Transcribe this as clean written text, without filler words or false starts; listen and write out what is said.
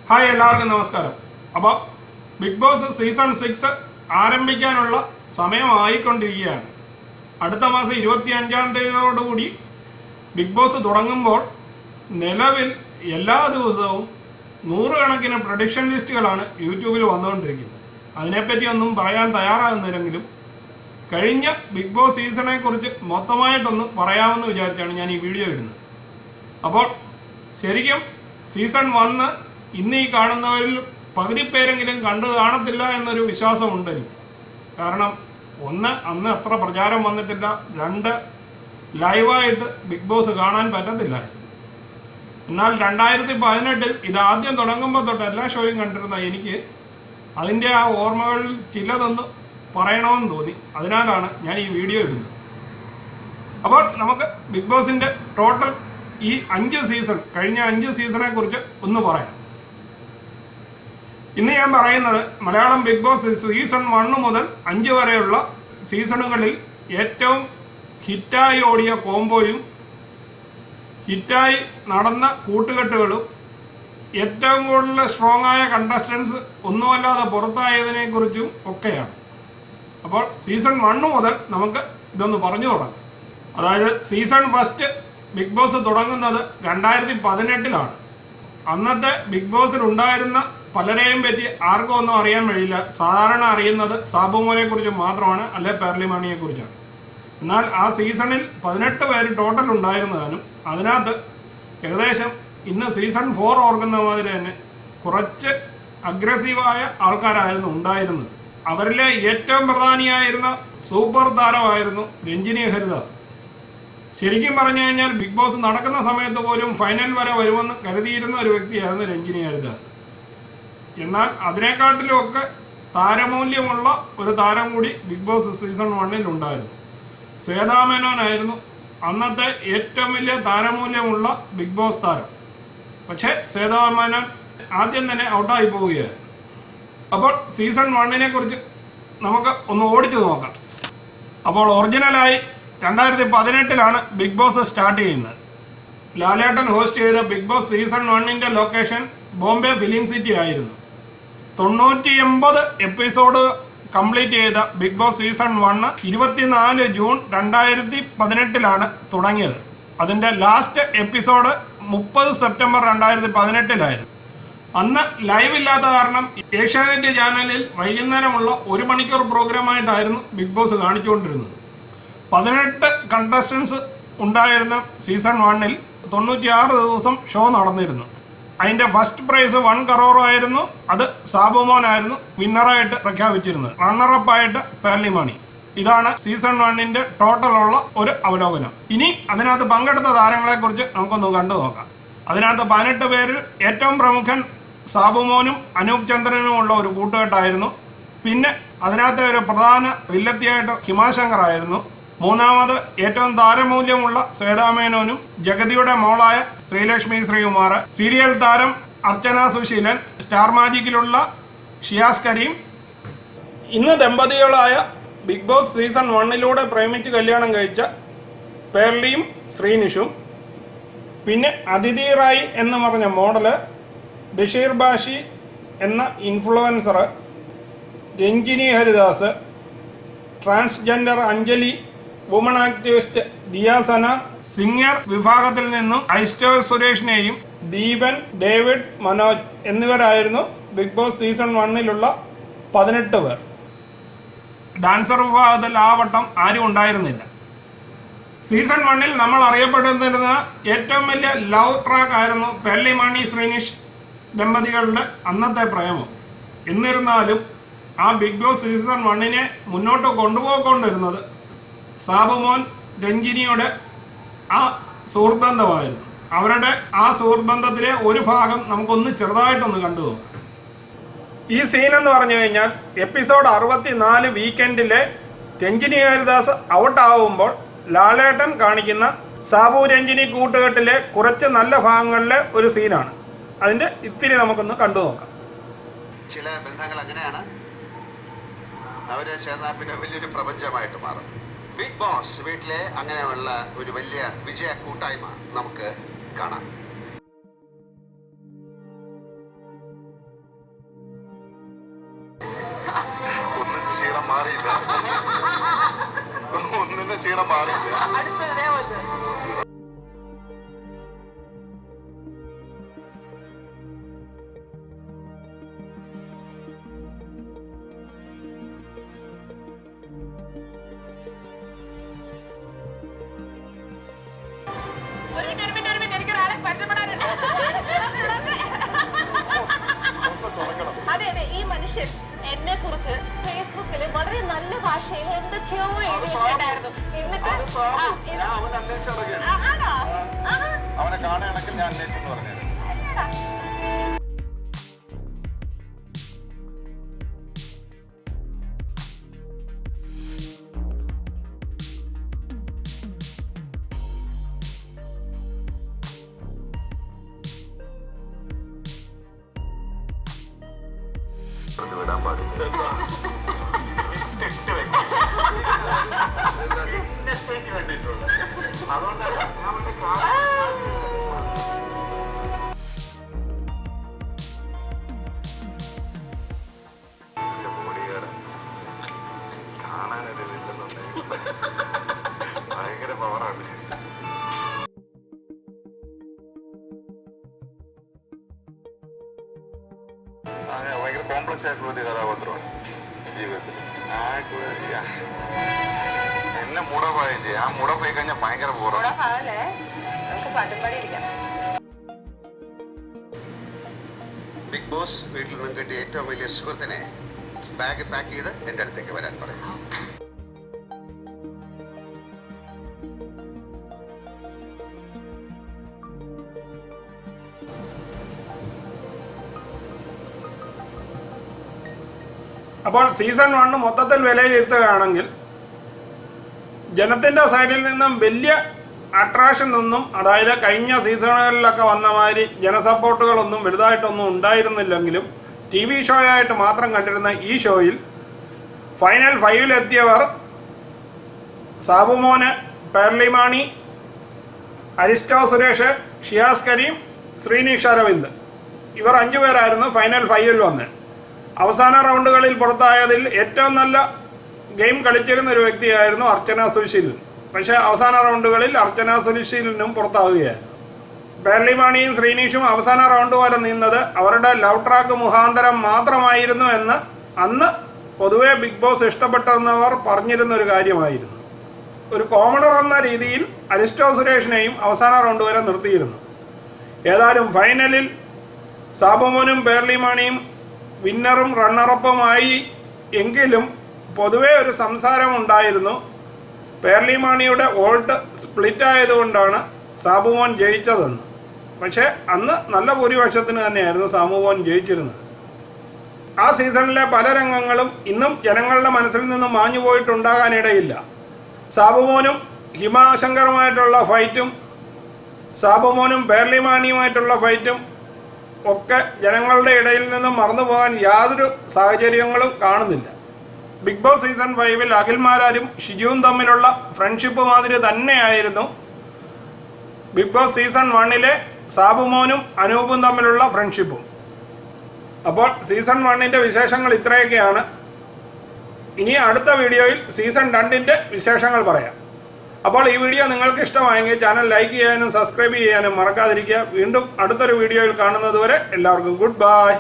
Hi, എല്ലാവർക്കും നമസ്കാരം. അപ്പോൾ ബിഗ് ബോസ് സീസൺ 6 ആരംഭിക്കാനുള്ള സമയമായിക്കൊണ്ടിരിക്കുകയാണ്. അടുത്ത മാസം 25-ാം തീയതിയോടുകൂടി ബിഗ് ബോസ് തുടങ്ങുമ്പോൾ നിലവിൽ എല്ലാ ദിവസവും 100 കണക്കിന് പ്രഡിക്ഷൻ ലിസ്റ്റുകളാണ് യൂട്യൂബിൽ വന്നുകൊണ്ടിരിക്കുന്നത്. അതിനെപ്പറ്റി ഒന്നും പറയാൻ തയ്യാറാകുന്നില്ലെങ്കിലും കഴിഞ്ഞ ബിഗ് ബോസ് സീസണെ കുറിച്ച് മൊത്തമായിട്ടൊന്ന് പറയാമെന്ന് വിചാരിച്ചാണ് ഞാൻ ഈ വീഡിയോ ഇടുന്നത്. അപ്പോൾ ശരിക്കും സീസൺ 1 ഇന്ന് ഈ കാണുന്നവരിൽ പകുതി പേരെങ്കിലും കണ്ടു കാണത്തില്ല എന്നൊരു വിശ്വാസമുണ്ട് എനിക്ക്. കാരണം അന്ന് അത്ര പ്രചാരം വന്നിട്ടില്ല, 2 ലൈവായിട്ട് ബിഗ് ബോസ് കാണാൻ പറ്റത്തില്ലായിരുന്നു. എന്നാൽ 2018 ഇത് ആദ്യം തുടങ്ങുമ്പോൾ തൊട്ട് എല്ലാ ഷോയും കണ്ടിരുന്ന എനിക്ക് അതിൻ്റെ ആ ഓർമ്മകളിൽ ചിലതൊന്ന് പറയണമെന്ന് തോന്നി. അതിനാലാണ് ഞാൻ ഈ വീഡിയോ ഇടുന്നത്. അപ്പോൾ നമുക്ക് ബിഗ് ബോസിൻ്റെ ടോട്ടൽ ഈ 5 സീസൺ, കഴിഞ്ഞ 5 സീസണെ കുറിച്ച് ഒന്ന് പറയാം. ഇന്ന് ഞാൻ പറയുന്നത് മലയാളം ബിഗ് ബോസ് സീസൺ 1 മുതൽ 5 വരെയുള്ള സീസണുകളിൽ ഏറ്റവും ഹിറ്റായി ഓടിയ കോംബോയും ഹിറ്റായി നടന്ന കൂട്ടുകെട്ടുകളും ഏറ്റവും കൂടുതൽ സ്ട്രോങ് ആയ കണ്ടസ്റ്റൻസ് ഒന്നുമല്ലാതെ പുറത്തായതിനെ കുറിച്ചും ഒക്കെയാണ്. അപ്പോൾ സീസൺ 1 മുതൽ നമുക്ക് ഇതൊന്ന് പറഞ്ഞു തുടങ്ങാം. അതായത് സീസൺ ഫസ്റ്റ് ബിഗ് ബോസ് തുടങ്ങുന്നത് 2018-ലാണ്. അന്നത്തെ ബിഗ് ബോസിൽ ഉണ്ടായിരുന്ന പലരെയും പറ്റി ആർക്കും ഒന്നും അറിയാൻ കഴിയില്ല. സാധാരണ അറിയുന്നത് സാബുമോനെ കുറിച്ച് മാത്രമാണ്, അല്ലെ പെർലിമണിയെ കുറിച്ചാണ്. എന്നാൽ ആ സീസണിൽ 18 പേര് ടോട്ടൽ ഉണ്ടായിരുന്നതാനും അതിനകത്ത് ഏകദേശം ഇന്ന് സീസൺ 4 ഓർക്കുന്ന മാതിരി തന്നെ കുറച്ച് അഗ്രസീവായ ആൾക്കാരായിരുന്നു ഉണ്ടായിരുന്നത്. അവരിലെ ഏറ്റവും പ്രധാനിയായിരുന്ന സൂപ്പർ താരമായിരുന്നു രഞ്ജിനി ഹരിദാസ്. ശരിക്കും പറഞ്ഞു കഴിഞ്ഞാൽ ബിഗ് ബോസ് നടക്കുന്ന സമയത്ത് പോലും ഫൈനൽ വരെ വരുമെന്ന് കരുതിയിരുന്ന ഒരു വ്യക്തിയായിരുന്നു രഞ്ജിനി ഹരിദാസ്. എന്നാൽ അതിനെക്കാട്ടിലുമൊക്കെ താരമൂല്യമുള്ള ഒരു താരം കൂടി ബിഗ് ബോസ് സീസൺ 1 ഉണ്ടായിരുന്നു. ശ്വേതാ മേനോനായിരുന്നു അന്നത്തെ ഏറ്റവും വലിയ താരമൂല്യമുള്ള ബിഗ് ബോസ് താരം. പക്ഷേ ശ്വേതാ മേനോൻ ആദ്യം തന്നെ ഔട്ടായി പോവുകയായിരുന്നു. അപ്പോൾ സീസൺ 1 കുറിച്ച് നമുക്ക് ഒന്ന് ഓടിച്ചു നോക്കാം. അപ്പോൾ ഒറിജിനലായി 2018-ലാണ് ബിഗ് ബോസ് സ്റ്റാർട്ട് ചെയ്യുന്നത്. ലാലേട്ടൻ ഹോസ്റ്റ് ചെയ്ത Bigg Boss season 1 location Bombay film city ആയിരുന്നു. 980 എപ്പിസോഡ് കംപ്ലീറ്റ് ചെയ്ത ബിഗ് ബോസ് സീസൺ 1 24 ജൂൺ 2018-ലാണ് തുടങ്ങിയത്. അതിൻ്റെ ലാസ്റ്റ് എപ്പിസോഡ് 30 സെപ്റ്റംബർ 2018-ലായിരുന്നു. അന്ന് ലൈവ് ഇല്ലാത്ത കാരണം ഏഷ്യാനെറ്റ് ചാനലിൽ വൈകുന്നേരമുള്ള 1 മണിക്കൂർ പ്രോഗ്രാമായിട്ടായിരുന്നു ബിഗ് ബോസ് കാണിച്ചുകൊണ്ടിരുന്നത്. 18 കണ്ടസ്റ്റൻസ് ഉണ്ടായിരുന്ന സീസൺ 1 96 ദിവസം ഷോ നടന്നിരുന്നു. അതിൻ്റെ ഫസ്റ്റ് പ്രൈസ് 1 crore ആയിരുന്നു. അത് സാബുമോനായിരുന്നു വിന്നറായിട്ട് പ്രഖ്യാപിച്ചിരുന്നത്. റണ്ണറപ്പായിട്ട് പെർലിമണി. ഇതാണ് സീസൺ 1 ടോട്ടലുള്ള ഒരു അവലോകനം. ഇനി അതിനകത്ത് പങ്കെടുത്ത താരങ്ങളെ കുറിച്ച് നമുക്കൊന്ന് കണ്ടു നോക്കാം. അതിനകത്ത് 18 പേരിൽ ഏറ്റവും പ്രമുഖൻ സാബുമോനും അനൂപ് ചന്ദ്രനുമുള്ള ഒരു കൂട്ടുകെട്ടായിരുന്നു. പിന്നെ അതിനകത്തെ ഒരു പ്രധാന വില്ലത്തിയായിട്ട് ഹിമാശങ്കർ ആയിരുന്നു. മൂന്നാമത് ഏറ്റവും താരമൂല്യമുള്ള ശ്വേതാ മേനോനും ജഗതിയുടെ മോളായ ശ്രീലക്ഷ്മി ശ്രീകുമാർ, സീരിയൽ താരം അർച്ചന സുശീലൻ, സ്റ്റാർ മാജിക്കിലുള്ള ഷിയാസ് കരീം, ഇന്ന് ദമ്പതികളായ ബിഗ് ബോസ് സീസൺ 1 പ്രേമിച്ച് കല്യാണം കഴിച്ച പേർലിയും ശ്രീനിഷും, പിന്നെ അതിഥി റായി എന്ന് പറഞ്ഞ മോഡല്, ബഷീർ ബാഷി എന്ന influencer, Ranjini Haridas, transgender Anjali, woman activist Diya Sana, singer വിഭാഗത്തിൽ നിന്നും ഐസ്റ്റർ സുരേഷിനെയും ദീപൻ, ഡേവിഡ്, മനോജ് എന്നിവരായിരുന്നു ബിഗ് ബോസ് സീസൺ 1 18 പേർ. ഡാൻസർ വിഭാഗത്തിൽ ആ വട്ടം ആരും ഉണ്ടായിരുന്നില്ല. സീസൺ 1 നമ്മൾ അറിയപ്പെട്ടിരുന്ന ഏറ്റവും വലിയ ലവ് ട്രാക്ക് ആയിരുന്നു പെർലിമണി ശ്രീനിഷ് ദമ്പതികളുടെ അന്നത്തെ പ്രേമം. എന്നിരുന്നാലും ആ ബിഗ് ബോസ് സീസൺ 1 മുന്നോട്ട് കൊണ്ടുപോയിക്കൊണ്ടിരുന്നത് സാബുമോൻ രഞ്ജിനിയുടെ ആ സുഹൃത്ത് ബന്ധമായിരുന്നു. അവരുടെ ആ സുഹൃത്ത് ബന്ധത്തിലെ ഒരു ഭാഗം നമുക്കൊന്ന് ചെറുതായിട്ടൊന്ന് കണ്ടു നോക്കാം. ഈ സീൻ എന്ന് പറഞ്ഞു കഴിഞ്ഞാൽ എപ്പിസോഡ് 64 വീക്കെൻഡിലെ രഞ്ജിനി ഹരിദാസ് ഔട്ടാവുമ്പോൾ ലാലേട്ടൻ കാണിക്കുന്ന സാബു രഞ്ജിനി കൂട്ടുകെട്ടിലെ കുറച്ച് നല്ല ഭാഗങ്ങളിലെ ഒരു സീനാണ്. അതിൻ്റെ ഇത്തിരി നമുക്കൊന്ന് കണ്ടു നോക്കാം. ചില ബന്ധങ്ങൾ അങ്ങനെയാണ്, അവർ ചേർന്നാൽ പിന്നെ വലിയൊരു പ്രപഞ്ചമായിട്ട് മാറും. ബിഗ് ബോസ് വീട്ടിലെ അങ്ങനെയുള്ള ഒരു വലിയ വിജയ കൂട്ടായ്മ നമുക്ക് കാണാം. ഒരു ക്ഷീണം പാടില്ല. അടുത്തതേ വന്ന് എനിക്കൊരാളെ പരിചയപ്പെടാനുണ്ട്. അതെ അതെ, ഈ മനുഷ്യൻ എന്നെ കുറിച്ച് ഫേസ്ബുക്കിൽ വളരെ നല്ല ഭാഷയിൽ എന്തൊക്കെയോ എഴുതി വെച്ചിട്ടുണ്ടായിരുന്നു. എന്നിട്ട് അവനെ കാണുകയാണെങ്കിൽ ഞാൻ അന്വേഷിച്ചെന്ന് പറഞ്ഞത്. വിടാൻ പാടില്ല. ഇന്നത്തേക്ക് വേണ്ടിയിട്ടുള്ളത് അതുകൊണ്ടല്ല കാണാനൊരു ഇതില്ലെന്നുണ്ടെങ്കിൽ ഭയങ്കര പവറാണ്. ഭയങ്കര കോംപ്ലക്സ് ആയിട്ടുള്ള ഒരു കഥാപാത്രമാണ് ജീവിതത്തിൽ. എന്നെ മുടപ്പായില്ലേ, ആ മുടപ്പായി കഴിഞ്ഞാൽ ഭയങ്കര ബോറാണ്. ബിഗ് ബോസ് വീട്ടിൽ നിന്ന് കിട്ടിയ ഏറ്റവും വലിയ സുഹൃത്തിനെ ബാഗ് പാക്ക് ചെയ്ത് എൻ്റെ അടുത്തേക്ക് വരാൻ പറയും. അപ്പോൾ സീസൺ 1 മൊത്തത്തിൽ വിലയിരുത്തുകയാണെങ്കിൽ ജനത്തിൻ്റെ സൈഡിൽ നിന്നും വലിയ അട്രാക്ഷൻ ഒന്നും, അതായത് കഴിഞ്ഞ സീസണുകളിലൊക്കെ വന്ന മാതിരി ജനസപ്പോർട്ടുകളൊന്നും വലുതായിട്ടൊന്നും ഉണ്ടായിരുന്നില്ലെങ്കിലും ടി വി ഷോ ആയിട്ട് മാത്രം കണ്ടിരുന്ന ഈ ഷോയിൽ ഫൈനൽ 5-ലെത്തിയവർ സാബുമോന്, പേർലിമാണി, അരിസ്റ്റോ സുരേഷ്, ഷിയാസ് കരീം, ശ്രീനിഷ് അരവിന്ദ്, ഇവർ 5 പേരായിരുന്നു ഫൈനൽ 5-ൽ വന്നത്. അവസാന റൗണ്ടുകളിൽ പുറത്തായതിൽ ഏറ്റവും നല്ല ഗെയിം കളിച്ചിരുന്ന ഒരു വ്യക്തിയായിരുന്നു അർച്ചന സുശീലൻ. പക്ഷേ അവസാന റൗണ്ടുകളിൽ അർച്ചന സുശീലനും പുറത്താവുകയായിരുന്നു. പേർലിമാണിയും ശ്രീനീഷും അവസാന റൗണ്ട് വരെ നിന്നത് അവരുടെ ലവ് ട്രാക്ക് മുഖാന്തരം മാത്രമായിരുന്നു എന്ന് അന്ന് പൊതുവെ ബിഗ് ബോസ് ഇഷ്ടപ്പെട്ടെന്നവർ പറഞ്ഞിരുന്ന ഒരു കാര്യമായിരുന്നു. ഒരു കോമണർ എന്ന രീതിയിൽ അരിസ്റ്റോ സുരേഷിനെയും അവസാന റൗണ്ട് വരെ നിർത്തിയിരുന്നു. ഏതായാലും ഫൈനലിൽ സാബുമോനും പേർലിമാണിയും വിന്നറും റണ്ണറപ്പുമായി എങ്കിലും പൊതുവേ ഒരു സംസാരമുണ്ടായിരുന്നു. പേർലിമാണിയുടെ വോൾട്ട് സ്പ്ലിറ്റ് ആയതുകൊണ്ടാണ് സാബുമോൻ ജയിച്ചതെന്ന്. പക്ഷേ അന്ന് നല്ല ഭൂരിപക്ഷത്തിന് തന്നെയായിരുന്നു സാബുമോൻ ജയിച്ചിരുന്നത്. ആ സീസണിലെ പല രംഗങ്ങളും ഇന്നും ജനങ്ങളുടെ മനസ്സിൽ നിന്നും മാഞ്ഞു പോയിട്ടുണ്ടാകാനിടയില്ല. സാബുമോനും ഹിമാശങ്കറുമായിട്ടുള്ള ഫൈറ്റും സാബുമോനും പേർലിമാണിയുമായിട്ടുള്ള ഫൈറ്റും ഒക്കെ ജനങ്ങളുടെ ഇടയിൽ നിന്നും മറന്നു പോകാൻ യാതൊരു സാഹചര്യങ്ങളും കാണുന്നില്ല. ബിഗ് ബോസ് സീസൺ 5-ൽ അഖിൽമാരാരും ഷിജുവും തമ്മിലുള്ള ഫ്രണ്ട്ഷിപ്പ് മാതിരി തന്നെയായിരുന്നു ബിഗ് ബോസ് സീസൺ 1-ലെ സാബുമോനും അനൂപും തമ്മിലുള്ള ഫ്രണ്ട്ഷിപ്പും. അപ്പോൾ സീസൺ 1-ൻ്റെ വിശേഷങ്ങൾ ഇത്രയൊക്കെയാണ്. ഇനി അടുത്ത വീഡിയോയിൽ സീസൺ 2-ൻ്റെ വിശേഷങ്ങൾ പറയാം. അപ്പോൾ ഈ വീഡിയോ നിങ്ങൾക്ക് ഇഷ്ടമായെങ്കിൽ ചാനൽ ലൈക്ക് ചെയ്യാനും സബ്സ്ക്രൈബ് ചെയ്യാനും മറക്കാതിരിക്കുക. വീണ്ടും അടുത്തൊരു വീഡിയോയിൽ കാണുന്നതുവരെ എല്ലാവർക്കും ഗുഡ് ബൈ.